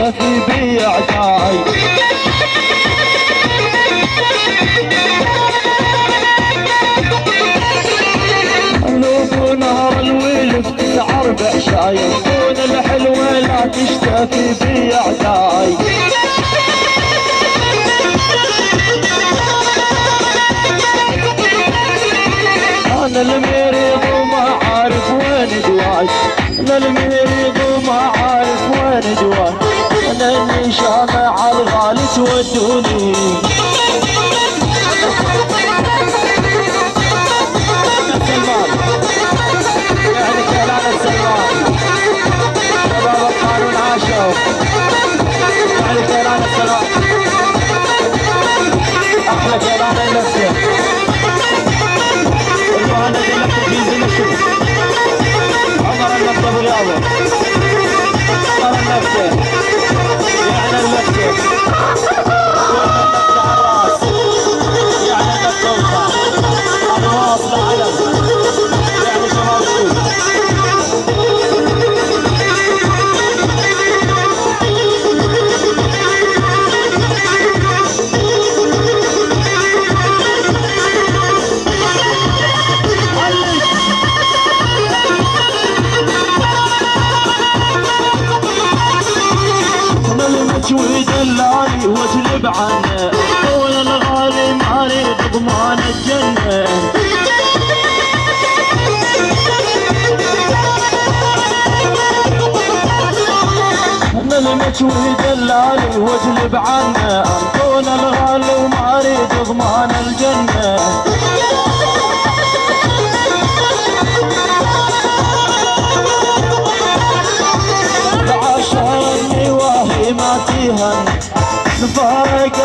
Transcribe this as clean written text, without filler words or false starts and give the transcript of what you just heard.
تشتفي بي اعداي. لو نهر الولف تسعر بعشاي، كون الحلوة لا تشتفي بي اعداي. انا المريض وما عارف وين دواي، انا المريض وما عارف وين دواي، انا اللي شامع الغالي تودوني. يعني كلام السلمان شباب القانون عاشوا، يعني كلام السلمان احلى كلام المسجد المهند اللي في زين الشبك عمر النبت ابو رياضه، عمر النبت يعني المسجد النبت على الراس، يعني النبت اوسع الواصل علم، يعني شمال السوق. ودلالي واجلب عنه، طول الغالي ما اريد ضمان الجنه. انا المجهول دلالي واجلب عنه، طول الغالي وما اريد ضمان الجنه. عشاني واهي ما تيهن نفارق